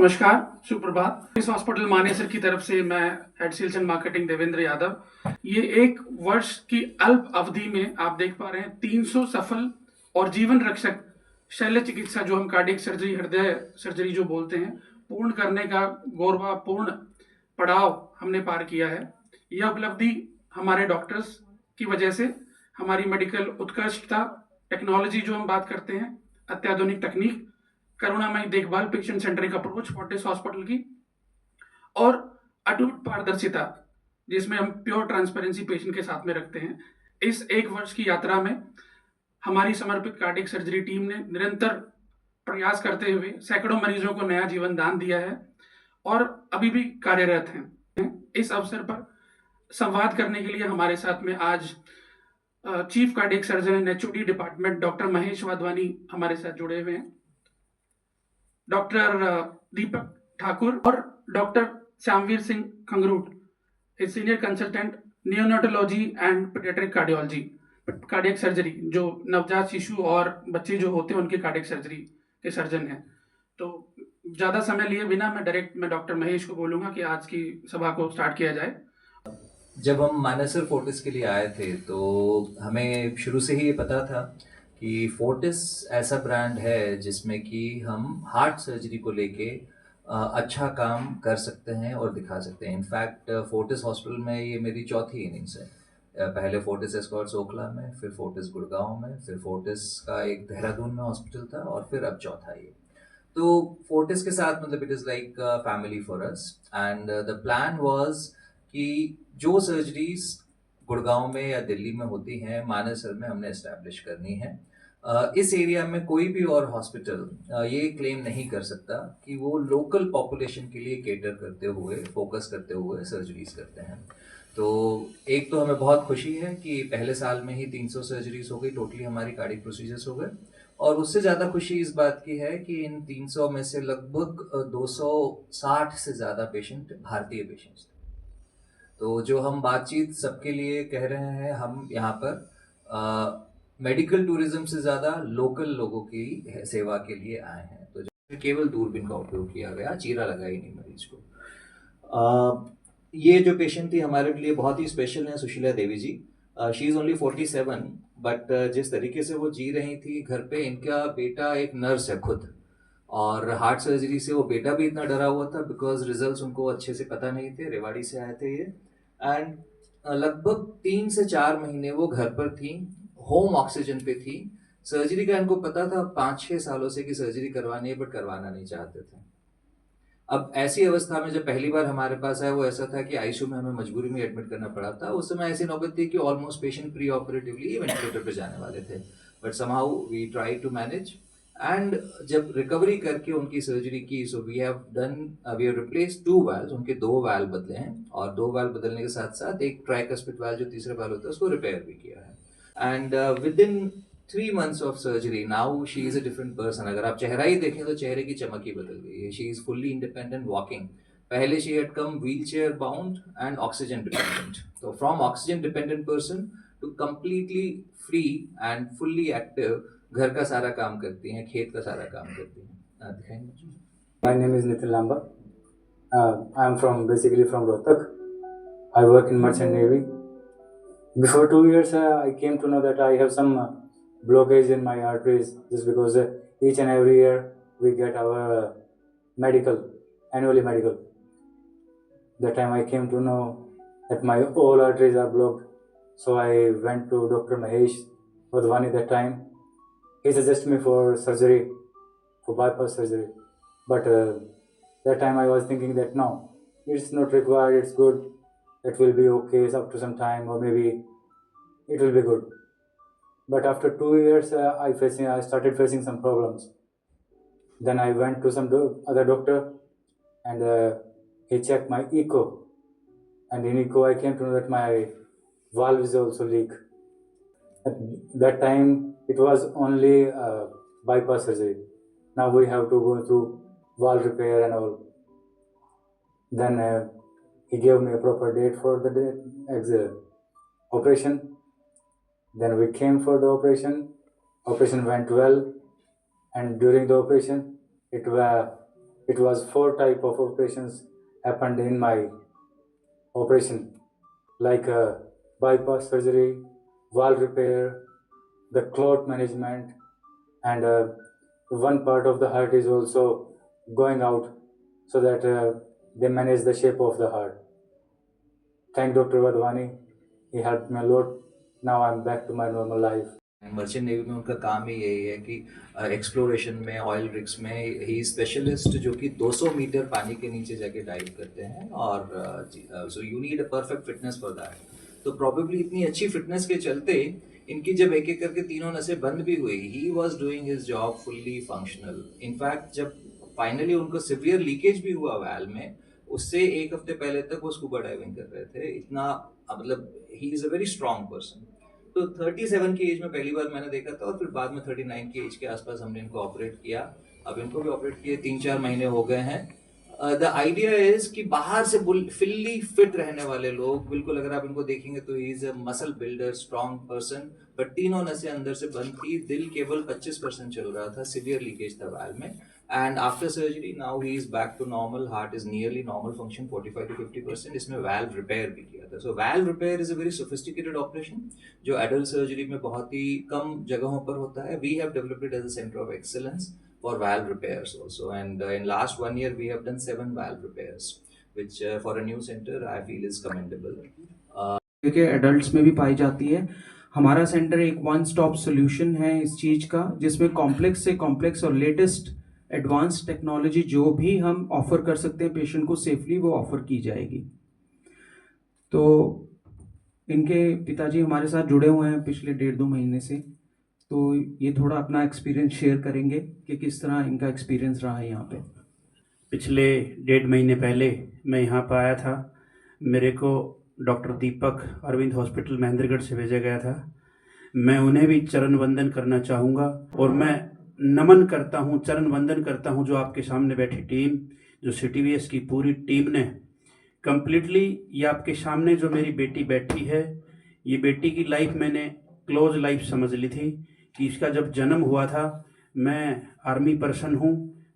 नमस्कार, सुप्रभात। इस हॉस्पिटल मानेसर की तरफ से मैं head sales and marketing Devendra Yadav. ये 1 वर्ष की अल्प अवधि में आप देख पा रहे हैं 300 सफल और जीवन रक्षक शल्य चिकित्सा, जो हम कार्डियक सर्जरी, हृदय सर्जरी जो बोलते हैं, पूर्ण करने का गौरवपूर्ण पड़ाव हमने पार किया है। यह उपलब्धि हमारे डॉक्टर्स की वजह से, हमारी मेडिकल उत्कृष्टता, टेक्नोलॉजी जो हम बात करते हैं, अत्याधुनिक तकनीक, करुणामयी देखभाल, patient centric approach Fortis hospital की, और अटूट पारदर्शिता जिसमें हम प्योर ट्रांसपेरेंसी पेशेंट के साथ में रखते हैं। इस 1 वर्ष की यात्रा में हमारी समर्पित कार्डियक सर्जरी टीम ने निरंतर प्रयास करते हुए सैकड़ों मरीजों को नया जीवन दान दिया है और अभी भी कार्यरत हैं। इस अवसर पर संवाद करने के लिए हमारे साथ में आज chief cardiac surgeon and HOD department doctor Mahesh Wadhwani हमारे साथ जुड़े हुए हैं, डॉक्टर दीपक ठाकुर और doctor Shyamveer Singh Khangroot, senior consultant neonatology and paediatric cardiology, cardiac surgery, जो नवजात शिशु और बच्चे जो होते हैं उनके कार्डियक सर्जरी के सर्जन हैं। तो ज़्यादा समय लिए बिना मैं डॉक्टर महेश को बोलूँगा कि आज की सभा को स्टार्ट किया जाए। जब हम मानेसर फोर्टिस के लिए आए थे तो हमें शुरू से ही ये पता था कि फोर्टिस ऐसा ब्रांड है जिसमें कि हम हार्ट सर्जरी को लेके अच्छा काम कर सकते हैं और दिखा सकते हैं। इनफैक्ट फोर्टिस हॉस्पिटल में ये मेरी चौथी इनिंग्स है। पहले फोर्टिस एस्कॉर्ट्स ओखला में, फिर फोर्टिस गुड़गांव में, फिर फोर्टिस का एक देहरादून में हॉस्पिटल था और फिर अब चौथा ये। तो फोर्टिस के साथ मतलब it is like family for us and the plan was कि जो सर्जरीज गुड़गांव में या दिल्ली में होती हैं, मानेसर में हमने इस्टेब्लिश करनी है। इस एरिया में कोई भी और हॉस्पिटल ये क्लेम नहीं कर सकता कि वो लोकल पॉपुलेशन के लिए केटर करते हुए, फोकस करते हुए सर्जरीज करते हैं। तो एक तो हमें बहुत खुशी है कि पहले साल में ही 300 सर्जरीज हो गई, टोटली हमारी कार्डियक प्रोसीजर्स हो गए। और उससे ज़्यादा खुशी इस बात की है कि इन 300 में से लगभग 260 से ज़्यादा पेशेंट भारतीय पेशेंट्स थे। तो जो हम बातचीत सबके लिए कह रहे हैं, हम यहाँ पर मेडिकल टूरिज्म से ज़्यादा लोकल लोगों की सेवा के लिए आए हैं। तो केवल दूरबीन का उपयोग किया गया, चीरा लगा ही नहीं मरीज को। ये जो पेशेंट थी हमारे लिए बहुत ही स्पेशल है, सुशीला देवी जी। शी इज़ ओनली 47, बट जिस तरीके से वो जी रही थी घर पे, इनका बेटा एक नर्स है खुद, और हार्ट सर्जरी से वो बेटा भी इतना डरा हुआ था बिकॉज रिजल्ट्स उनको अच्छे से पता नहीं थे, रेवाड़ी से आए थे ये। एंड लगभग 3 से 4 महीने वो घर पर थी, होम ऑक्सीजन पे थी। सर्जरी का इनको पता था 5-6 सालों से कि सर्जरी करवानी है, बट करवाना नहीं चाहते थे। अब ऐसी अवस्था में जब पहली बार हमारे पास आया, वो ऐसा था कि आईसीयू में हमें मजबूरी में एडमिट करना पड़ा था। उस समय ऐसी नौबत थी कि almost patient preoperatively ventilator पे जाने वाले थे, but somehow we try to manage. And जब रिकवरी करके उनकी सर्जरी की, so we have replaced 2 valves, उनके 2 वाल्व बदले हैं, और 2 वाल्व बदलने के साथ साथ एक ट्राइकस्पिड वाल्व जो तीसरा वाल्व होता है उसको रिपेयर भी किया है। And with in 3 months of surgery, now she is a different person. अगर आप चेहरा ही देखें तो चेहरे की चमक ही बदल गई है। She is fully independent walking. पहले she had come wheelchair bound and oxygen dependent. So from oxygen dependent person to completely free and fully active, घर का सारा काम करती हैं, खेत का सारा काम करती हैं। दिखाएंगे मुझे? My name is Nitin Lamba. I am basically from Rohtak. I work in Merchant Navy. Before 2 years, I came to know that I have some blockage in my arteries, just because each and every year we get our annually medical. That time I came to know that my all arteries are blocked. So I went to Dr. Mahesh Wadhwani that time. He suggested me for surgery, for bypass surgery. But that time I was thinking that no, it's not required, it's good, it will be okay up to some time, or maybe it will be good. But after 2 years, I started facing some problems. Then I went to some other doctor, and he checked my echo. And in echo, I came to know that my valve is also leak. At that time, it was only bypass surgery. Now we have to go through valve repair and all. Then he gave me a proper date for the operation. Then we came for the operation. Operation went well, and during the operation, it it was 4 type of operations happened in my operation, like bypass surgery, valve repair, the clot management, and one part of the heart is also going out so that they manage the shape of the heart. Thank Dr. Wadhwani. He helped me a lot. Now I'm back to my normal life. Merchant navy में उनका काम ही यही है कि exploration में, oil rigs में ही specialist जो कि 200 मीटर पानी के नीचे जाके डाइव करते हैं, और so you need a perfect fitness for that. तो प्रॉबेबली इतनी अच्छी फिटनेस के चलते इनकी जब एक एक करके तीनों नसें बंद भी हुई, he was doing his job fully functional. In fact जब फाइनली उनको सिवियर लीकेज भी हुआ वैल में, उससे एक हफ्ते पहले तक वो स्कूबा डाइविंग कर रहे थे। इतना मतलब he is a very strong person. तो 37 की एज में पहली बार मैंने देखा था, और फिर बाद में 39 की एज के आसपास हमने इनको ऑपरेट किया। अब इनको भी ऑपरेट किए 3-4 महीने हो गए हैं। द आइडिया इज कि बाहर से फुल्ली फिट रहने वाले लोग, बिल्कुल अगर आप इनको देखेंगे तो he is a muscle builder, strong person, but तीनों नसें अंदर से बंद थी, दिल केवल 25% चल रहा था, सिवियर लीकेज था वाल में। And after surgery now he is back to normal, heart is nearly normal function 45 to 50%। इसमें वाल्व रिपेयर भी किया था। So valve repair is a very sophisticated operation जो एडल्ट सर्जरी में बहुत ही कम जगहों पर होता है। We have developed it as a centre of excellence for valve repairs also, and in last 1 year we have done 7 valve repairs, which for a new center I feel is commendable. के adults में भी पाई जाती है। हमारा centre एक one stop solution है इस चीज़ का, जिसमें कॉम्प्लेक्स से कॉम्प्लेक्स और लेटेस्ट एडवांस टेक्नोलॉजी जो भी हम ऑफर कर सकते हैं पेशेंट को सेफली, वो ऑफर की जाएगी। तो इनके पिताजी हमारे साथ जुड़े हुए हैं पिछले 1.5-2 महीने से, तो ये थोड़ा अपना एक्सपीरियंस शेयर करेंगे कि किस तरह इनका एक्सपीरियंस रहा है यहाँ पे। पिछले 1.5 महीने पहले मैं यहाँ पर आया था। मेरे को डॉक्टर दीपक अरविंद हॉस्पिटल महेंद्रगढ़ से भेजा गया था। मैं उन्हें भी चरण वंदन करना चाहूँगा, और मैं नमन करता हूँ, चरण वंदन करता हूँ जो आपके सामने बैठी टीम, जो CTVS की पूरी टीम ने कम्प्लीटली, ये आपके सामने जो मेरी बेटी बैठी है, ये बेटी की लाइफ मैंने क्लोज लाइफ समझ ली थी कि इसका जब जन्म हुआ था। मैं आर्मी पर्सन हूँ।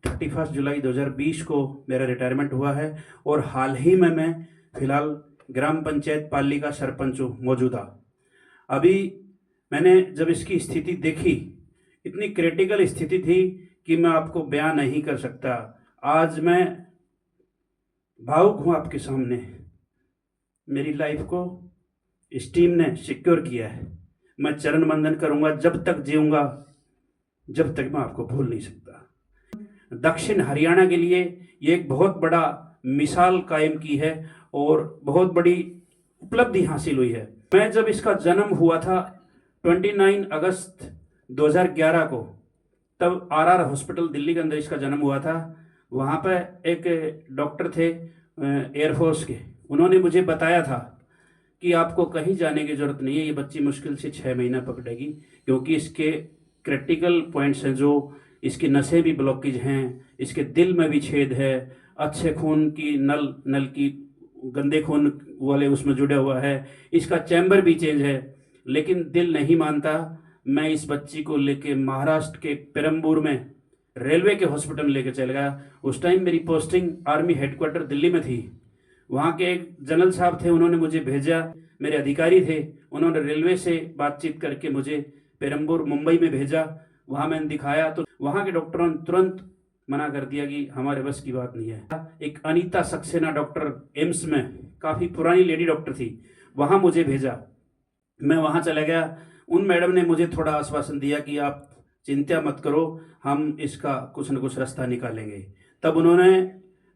31 जुलाई 2020 को मेरा रिटायरमेंट हुआ है, और हाल ही में मैं फ़िलहाल ग्राम पंचायत पाली का सरपंच हूँ मौजूदा। अभी मैंने जब इसकी स्थिति देखी, इतनी क्रिटिकल स्थिति थी कि मैं आपको बयान नहीं कर सकता। आज मैं भावुक हूँ आपके सामने। मेरी लाइफ को इस टीम ने सिक्योर किया है। मैं चरण वंदन करूंगा जब तक जीऊंगा, जब तक मैं आपको भूल नहीं सकता। दक्षिण हरियाणा के लिए ये एक बहुत बड़ा मिसाल कायम की है और बहुत बड़ी उपलब्धि हासिल हुई है। मैं जब इसका जन्म हुआ था 29 अगस्त 2011 को, तब RR हॉस्पिटल दिल्ली के अंदर इसका जन्म हुआ था। वहाँ पर एक डॉक्टर थे एयरफोर्स के, उन्होंने मुझे बताया था कि आपको कहीं जाने की ज़रूरत नहीं है, ये बच्ची मुश्किल से 6 महीना पकड़ेगी, क्योंकि इसके क्रिटिकल पॉइंट्स हैं, जो इसकी नसें भी ब्लॉकेज हैं, इसके दिल में भी छेद है, अच्छे खून की नल की गंदे खून वाले उसमें जुड़ा हुआ है, इसका चैम्बर भी चेंज है, लेकिन दिल नहीं मानता। मैं इस बच्ची को लेके महाराष्ट्र के पेरम्बूर में रेलवे के हॉस्पिटल लेके चल गया। उस टाइम मेरी पोस्टिंग आर्मी हेडक्वार्टर दिल्ली में थी। वहाँ के एक जनरल साहब थे, उन्होंने मुझे भेजा, मेरे अधिकारी थे, उन्होंने रेलवे से बातचीत करके मुझे पेरम्बूर मुंबई में भेजा। वहाँ मैंने दिखाया तो वहाँ के डॉक्टरों ने तुरंत मना कर दिया कि हमारे बस की बात नहीं है। एक अनीता सक्सेना डॉक्टर एम्स में, काफ़ी पुरानी लेडी डॉक्टर थी, वहाँ मुझे भेजा। मैं वहाँ चला गया। उन मैडम ने मुझे थोड़ा आश्वासन दिया कि आप चिंता मत करो, हम इसका कुछ न कुछ रास्ता निकालेंगे। तब उन्होंने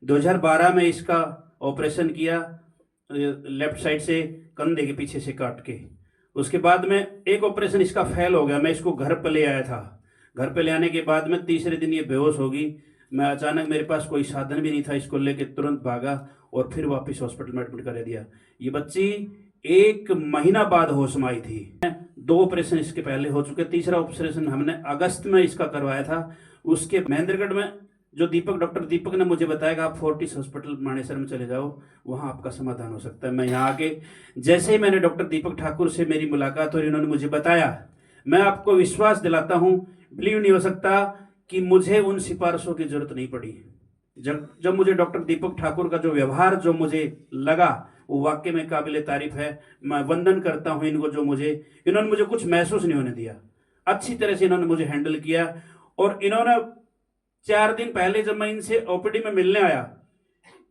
2012 में इसका ऑपरेशन किया, लेफ्ट साइड से कंधे के पीछे से काट के। उसके बाद में एक ऑपरेशन इसका फेल हो गया। मैं इसको घर पर ले आया था। घर पे ले आने के बाद में तीसरे दिन ये बेहोश होगी। मैं अचानक, मेरे पास कोई साधन भी नहीं था, इसको लेके तुरंत भागा और फिर वापस हॉस्पिटल में एडमिट करा दिया। ये बच्ची 1 महीना बाद होश में आई थी। 2 ऑपरेशन इसके पहले हो चुके, तीसरा ऑपरेशन हमने अगस्त में इसका करवाया था। उसके महेंद्रगढ़ में जो डॉक्टर दीपक ने मुझे बताया कि आप फोर्टिस हॉस्पिटल मानेसर में चले जाओ, वहाँ आपका समाधान हो सकता है। मैं यहाँ आके जैसे ही मैंने डॉक्टर दीपक ठाकुर से मेरी मुलाकात हुई, उन्होंने मुझे बताया, मैं आपको विश्वास दिलाता हूँ, बिलीव नहीं हो सकता कि मुझे उन सिफारिशों की जरूरत नहीं पड़ी। जब मुझे डॉक्टर दीपक ठाकुर का जो व्यवहार जो मुझे लगा वो वाकई में काबिल तारीफ है। मैं वंदन करता हूँ इनको, जो इन्होंने मुझे कुछ महसूस नहीं होने दिया, अच्छी तरह से इन्होंने मुझे हैंडल किया। और इन्होंने 4 दिन पहले जब मैं इनसे ओपीडी में मिलने आया,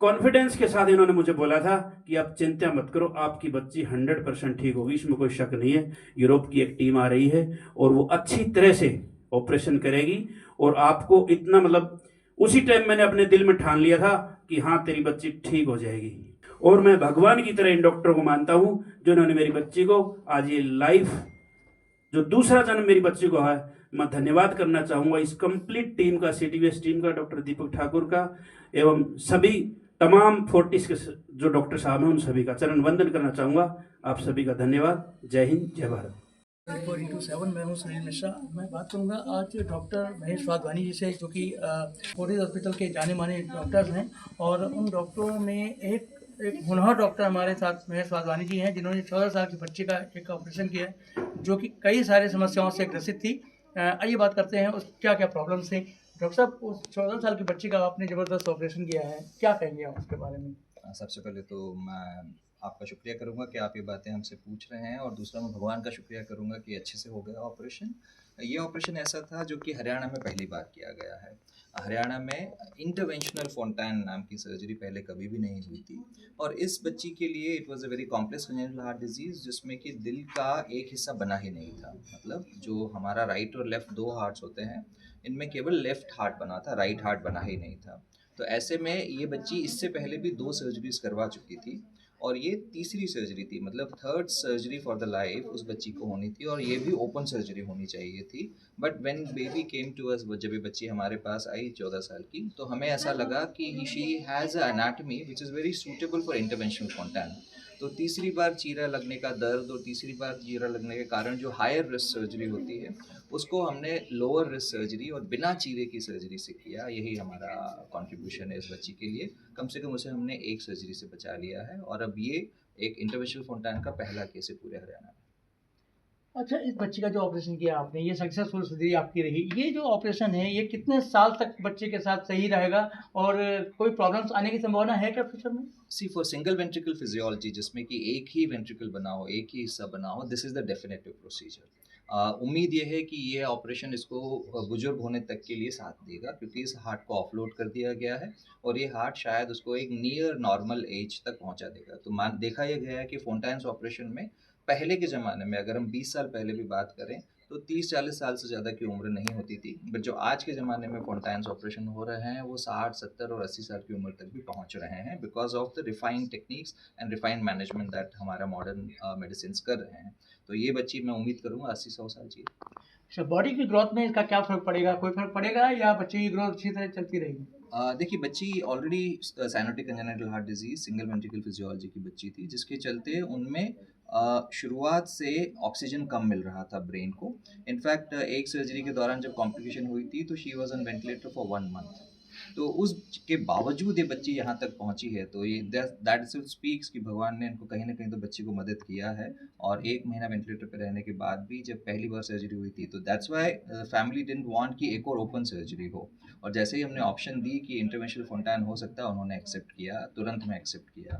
कॉन्फिडेंस के साथ इन्होंने मुझे बोला था कि आप चिंता मत करो, आपकी बच्ची 100% ठीक होगी, इसमें कोई शक नहीं है। यूरोप की एक टीम आ रही है और वो अच्छी तरह से ऑपरेशन करेगी और आपको इतना मतलब उसी टाइम मैंने अपने दिल में ठान लिया था कि हाँ तेरी बच्ची ठीक हो जाएगी। और मैं भगवान की तरह इन डॉक्टरों को मानता हूँ जो इन्होंने मेरी बच्ची को आज ये लाइफ जो दूसरा जन्म मेरी बच्ची को है। मैं धन्यवाद करना चाहूँगा इस कंप्लीट टीम का, CTVS टीम का, डॉक्टर दीपक ठाकुर का एवं सभी तमाम फोर्टिस के जो डॉक्टर साहब हैं उन सभी का चरण वंदन करना चाहूँगा। आप सभी का धन्यवाद। जय हिंद, जय भारत। 4x7 मैं हूँ सुनील मिश्रा। मैं बात करूँगा आज डॉक्टर महेश वाधवानी जी से, जो कि फोर्टिस हॉस्पिटल के जाने माने डॉक्टर्स हैं। और उन डॉक्टरों में एक होनहार डॉक्टर हमारे साथ महेश वाधवानी जी हैं, जिन्होंने 14 साल की बच्ची का एक ऑपरेशन किया है, जो कि कई सारे समस्याओं से ग्रसित थी। आइए बात करते हैं उस क्या क्या प्रॉब्लम्स थे। डॉक्टर साहब, उस 14 साल की बच्ची का आपने ज़बरदस्त ऑपरेशन किया है, क्या कहेंगे आप उसके बारे में? सबसे पहले तो मैं आपका शुक्रिया करूंगा कि आप ये बातें हमसे पूछ रहे हैं, और दूसरा मैं भगवान का शुक्रिया करूंगा कि अच्छे से हो गया ऑपरेशन। ये ऑपरेशन ऐसा था जो कि हरियाणा में पहली बार किया गया है। हरियाणा में इंटरवेंशनल फोंटाइन नाम की सर्जरी पहले कभी भी नहीं हुई थी, और इस बच्ची के लिए it was a very complex congenital heart disease, जिसमें कि दिल का एक हिस्सा बना ही नहीं था। मतलब जो हमारा राइट और लेफ़्ट 2 हार्ट्स होते हैं, इनमें केवल लेफ़्ट हार्ट बना था, राइट हार्ट बना ही नहीं था। तो ऐसे में ये बच्ची इससे पहले भी 2 सर्जरीज करवा चुकी थी, और ये तीसरी सर्जरी थी, मतलब 3rd surgery for the life उस बच्ची को होनी थी, और ये भी ओपन सर्जरी होनी चाहिए थी। But when baby came to us, जब ये बच्ची हमारे पास आई 14 साल की, तो हमें ऐसा लगा कि she has a anatomy which is very suitable for interventional Fontan. तो तीसरी बार चीरा लगने का दर्द और तीसरी बार चीरा लगने के कारण जो हायर रिस्क सर्जरी होती है, उसको हमने लोअर रिस्क सर्जरी और बिना चीरे की सर्जरी से किया। यही हमारा कंट्रीब्यूशन है इस बच्ची के लिए। कम से कम उसे हमने एक सर्जरी से बचा लिया है, और अब ये एक इंटरवेंशनल फोंटाइन का पहला केस है पूरे हरियाणा में। अच्छा, इस बच्ची का जो ऑपरेशन किया आपने, ये सक्सेसफुल सर्जरी आपकी रही। ये जो ऑपरेशन है, ये कितने साल तक बच्चे के साथ सही रहेगा, और कोई प्रॉब्लम्स आने की संभावना है क्या फ्यूचर में? सी फॉर सिंगल वेंट्रिकल फिजियोलॉजी, जिसमें कि एक ही वेंट्रिकल बना हो, एक ही हिस्सा बना हो, this is the definitive procedure. उम्मीद ये है कि ये ऑपरेशन इसको बुजुर्ग होने तक के लिए साथ देगा, क्योंकि इस हार्ट को ऑफलोड कर दिया गया है, और ये हार्ट शायद उसको एक नियर नॉर्मल एज तक पहुंचा देगा। तो देखा यह गया है कि फोंटाइन्स ऑपरेशन में पहले के ज़माने में, अगर हम 20 साल पहले भी बात करें, तो 30-40 साल से ज़्यादा की उम्र नहीं होती थी। बट जो आज के ज़माने में फोंटाइन्स ऑपरेशन हो रहे हैं, वो 60, 70 और 80 साल की उम्र तक भी पहुंच रहे हैं, because of the refined techniques and refined management that हमारा मॉडर्न मेडिसिन कर रहे हैं। तो ये बच्ची मैं उम्मीद करूँगा 80-100 साल जी। अच्छा, बॉडी की ग्रोथ में इसका क्या फ़र्क पड़ेगा? कोई फ़र्क पड़ेगा, या बच्चे की ग्रोथ अच्छी तरह चलती रहेगी? देखिए, बच्ची already cyanotic congenital heart disease, single ventricle physiology की बच्ची थी, जिसके चलते उनमें शुरुआत से ऑक्सीजन कम मिल रहा था ब्रेन को। इनफैक्ट एक सर्जरी के दौरान जब कॉम्प्लिकेशन हुई थी, तो she was on ventilator for 1 month. तो उसके बावजूद ये बच्ची यहाँ तक पहुँची है, तो ये दैट स्पीक्स कि भगवान ने इनको कहीं ना कहीं तो बच्ची को मदद किया है। और 1 महीना वेंटिलेटर पर रहने के बाद भी जब पहली बार सर्जरी हुई थी, तो that's why family didn't want कि एक और ओपन सर्जरी हो, और जैसे ही हमने ऑप्शन दी कि इंटरवेंशनल फोंटाइन हो सकता है, उन्होंने एक्सेप्ट किया, तुरंत में एक्सेप्ट किया।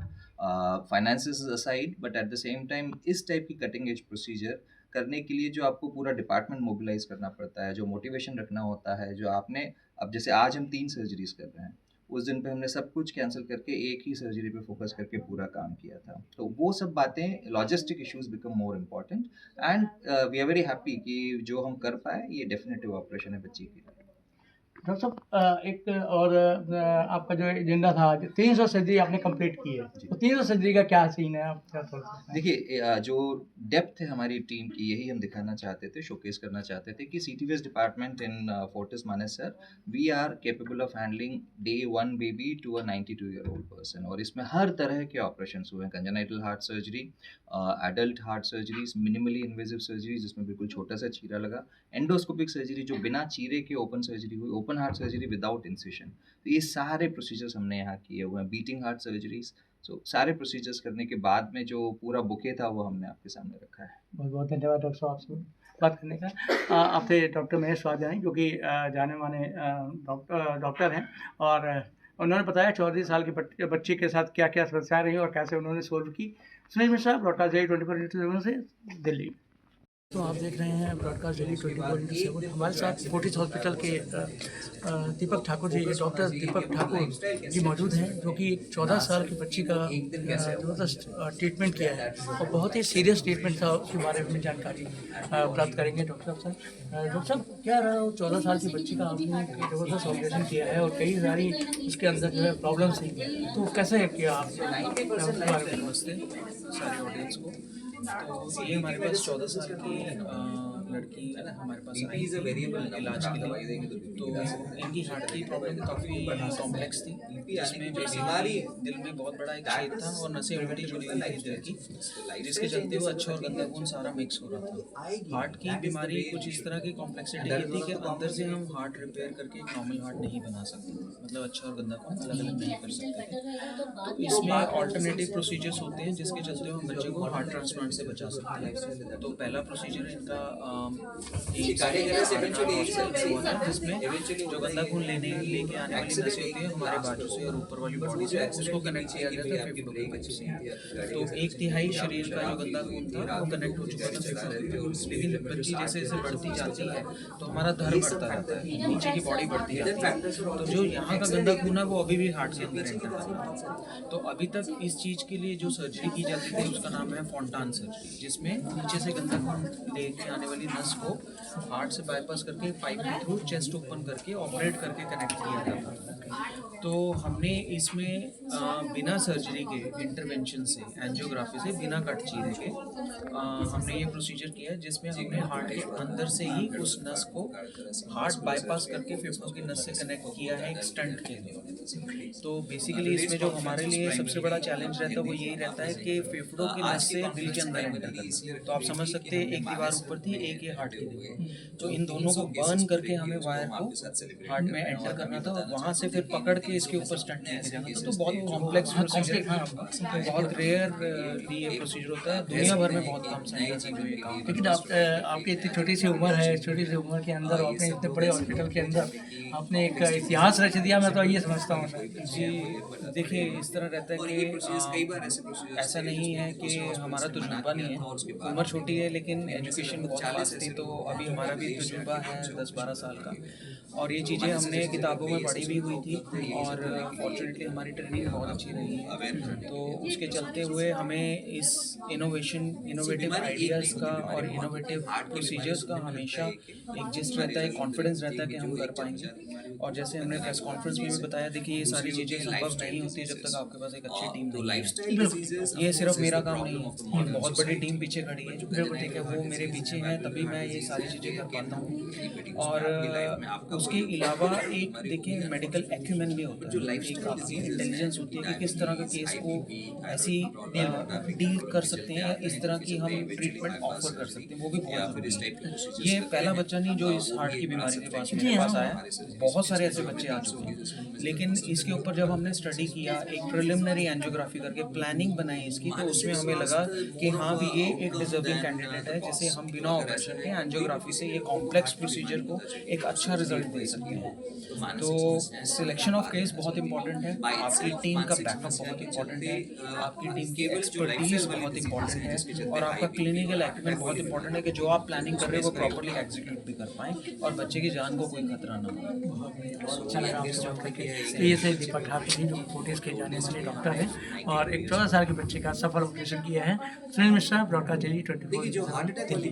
Finances aside, but at the same time इस टाइप की कटिंग एज प्रोसीजर करने के लिए जो आपको पूरा डिपार्टमेंट मोबिलाइज करना पड़ता है, जो मोटिवेशन रखना होता है, जो आपने अब जैसे आज हम 3 सर्जरीज कर रहे हैं, उस दिन पे हमने सब कुछ कैंसिल करके एक ही सर्जरी पे फोकस करके पूरा काम किया था। तो वो सब बातें, logistic issues become more important, and we are very happy कि जो हम कर पाए, ये डेफिनेटिव ऑपरेशन है बच्ची के लिए। डॉक्टर साहब, एक और आपका जो एजेंडा था, 300 सर्जरी आपने कंप्लीट की है, तो 300 सर्जरी का क्या सीन है, आप क्या थोड़ा सा? देखिए, जो डेप्थ है हमारी टीम की, यही हम दिखाना चाहते थे, शोकेस करना चाहते थे कि CTVS department in Fortis Manesar, we are capable of handling day 1 baby to a 92-year-old person. और इसमें हर तरह के ऑपरेशन हुए हैं, congenital heart surgery, adult heart surgeries, minimally invasive surgery जिसमें बिल्कुल छोटा सा चीरा लगा, एंडोस्कोपिक सर्जरी जो बिना चीरे के ओपन सर्जरी हुई, open heart surgery without incision. तो ये सारे प्रोसीजर्स हमने यहाँ किए हुए हैं, बीटिंग हार्ट सर्जरीज। सो सारे प्रोसीजर्स करने के बाद में जो पूरा बुके था, वो हमने आपके सामने रखा है। बहुत बहुत धन्यवाद डॉक्टर साहब आपसे बात करने का। आपसे डॉक्टर महेश वाधवानी, जो कि जाने माने डॉक्टर हैं, और उन्होंने बताया 14 साल के बच्चे के साथ क्या क्या समस्याएं रही और कैसे उन्होंने सोल्व की। सुनील मिश्रा, ब्रॉडकास्ट डेली 24/7 से दिल्ली। तो आप देख रहे हैं ब्रॉडकास्ट डेली 24/7। हमारे साथ फोर्टिस हॉस्पिटल के दीपक ठाकुर जी, डॉक्टर दीपक ठाकुर जी मौजूद हैं, जो कि 14 साल की बच्ची का ज़बरदस्त ट्रीटमेंट किया है और बहुत ही सीरियस ट्रीटमेंट था, उसके बारे में जानकारी प्राप्त करेंगे डॉक्टर साहब से। डॉक्टर साहब, क्या रहा हो 14 साल की बच्ची का आपने ज़बरदस्त ऑपरेशन किया है और कई सारी उसके अंदर जो है प्रॉब्लम्स थी, तो कैसे किया आपने? नमस्ते सारे ऑडियंस को। तो ये हमारे पास 14 साल की लड़की हमारे पास आई थी इलाज के लिए। तो इनकी हार्ट की प्रॉब्लम काफ़ी कॉम्प्लेक्स थी, जिसमें बेसिकली दिल में बहुत बड़ा एक छेद था और नसें उल्टी जुड़ी हुई थी दिल की, जिसके चलते वो अच्छा और गंदा खून सारा मिक्स हो रहा था। हार्ट की बीमारी कुछ इस तरह की कॉम्प्लेक्सिटी की थी कि अंदर से हम हार्ट रिपेयर करके एक नॉर्मल हार्ट नहीं बना सकते, मतलब अच्छा और गंदा खून अलग अलग नहीं कर सकते। तो इसमें ऑल्टरनेटिव प्रोसीजर्स होते हैं, जिसके चलते हम बच्चे को हार्ट ट्रांसप्लांट से बचा सकते हैं। तो पहला प्रोसीजर इनका जिसमें जो गंदा खून लेके आने वाली नसें होती है हमारे बाजू से और ऊपर वाली बॉडी से, उसको कनेक्ट किया गया था फेफड़ों के मध्य से। तो 1/3 शरीर का जो गंदा खून था वो कनेक्ट हो चुका था फेफड़ों से। लेकिन बच्ची जैसे जैसे बढ़ती जाती है तो हमारा धड़ बढ़ता रहता है, नीचे की बॉडी बढ़ती जाती है, तो जो यहाँ का गंदा खून है वो अभी भी हार्ट के अंदर एंटर कर रहा है। तो अभी तक इस चीज़ के लिए जो सर्जरी की जाती थी उसका नाम है फॉन्टान सर्जरी, जिसमें नीचे से गंदा खून लेके आने वाली नस को हार्ट से बाईपास करके पाइप के थ्रू चेस्ट ओपन करके ऑपरेट करके कनेक्ट किया जाता है। तो हमने इसमें बिना सर्जरी के इंटरवेंशन से, एंजियोग्राफी से, बिना कट चीरे के हमने ये प्रोसीजर किया है, जिसमें हमने हार्ट के अंदर से ही उस नस को हार्ट बाईपास करके फेफड़ों की नस से कनेक्ट किया है एक स्टंट के लिए। तो बेसिकली इसमें जो हमारे लिए सबसे बड़ा चैलेंज रहता है वो यही रहता है कि फेफड़ों की नस से दिल के अंदर एंटर करना। तो आप समझ सकते हैं, एक दीवार ऊपर थी, एक ये हार्ट की दीवार, तो इन दोनों को बर्न करके हमें वायर को हार्ट में एंटर करना था और वहाँ से फिर पकड़ के इसके ऊपर स्टंट लेके जाना था। तो बहुत कॉम्प्लेक्स प्रोसीजर, बहुत रेयर ये प्रोसीजर होता है, दुनिया भर में बहुत कम सेंटर्स हैं जो ये काम। लेकिन आपकी इतनी छोटी सी उम्र है, छोटी सी उम्र के अंदर आपने इतने बड़े हॉस्पिटल के अंदर आपने एक इतिहास रच दिया, मैं तो ये समझता हूँ। जी देखिए, इस तरह रहता है कि ऐसा नहीं है कि हमारा तजुर्बा नहीं है, उम्र छोटी है लेकिन एजुकेशन बहुत फास्ट थी, तो अभी हमारा भी तजुर्बा है 10-12 साल का, और ये चीज़ें हमने किताबों में पढ़ी भी हुई थी और फॉर्चुनेटली हमारी ट्रेनिंग बहुत अच्छी रही है। तो उसके चलते हुए हमें इस इनोवेटिव आइडियाज़ का और इनोवेटिव प्रोसीजर्स का हमेशा एक जिस्ट रहता है, कॉन्फिडेंस रहता है कि हम कर पाएंगे। और जैसे हमने प्रेस कॉन्फ्रेंस में भी बताया, देखिए ये सारी चीज़ें संभव नहीं होती जब तक आपके पास एक अच्छी टीम नहीं है। ये सिर्फ मेरा काम नहीं है, एक बहुत बड़ी टीम पीछे खड़ी है, ठीक है, वो मेरे पीछे हैं, तभी मैं ये सारी चीज़ें कर पाता हूँ। और उसके अलावा एक देखिए मेडिकल एक्यूमेन भी होता है, एक आपकी इंटेलिजेंस होती है कि किस तरह के केस को ऐसी डील कर सकते हैं, इस तरह की हम ट्रीटमेंट ऑफर कर सकते हैं, वो भी बहुत जरूरी है। ये पहला बच्चा नहीं जो इस हार्ट की बीमारी के पास मेरे पास आया, बहुत सारे ऐसे बच्चे आ चुके हैं, लेकिन इसके ऊपर जब हमने स्टडी किया, एक प्रिलिमिनरी एंजियोग्राफी करके प्लानिंग बनाई इसकी, तो उसमें हमें लगा कि हाँ भी ये एक डिजर्विंग कैंडिडेट है, जिसे हम बिना ऑपरेशन के एंजियोग्राफी से ये कॉम्प्लेक्स प्रोसीजर को एक अच्छा रिजल्ट दे सकते हैं। तो सिलेक्शन ऑफ केस बहुत इंपॉर्टेंट है, आपकी टीम का बैकअप बहुत इंपॉर्टेंट है, आपकी टीम की एक्सपर्टीज बहुत इंपॉर्टेंट है, और आपका क्लिनिकल एक्यूमेंट बहुत इंपॉर्टेंट है कि जो आप प्लानिंग कर रहे हो वो प्रॉपर्ली एग्जीक्यूट भी कर पाएँ और बच्चे की जान को कोई खतरा ना हो। अच्छा लगा आपसे बात करके। तो ये से दीपक ठाकुर जी, जो फोर्टिस के जाने वाले डॉक्टर हैं और एक 14 साल के बच्चे का सफल ऑपरेशन किया है। Sunil Mishra, broadcast daily 24/7 Delhi.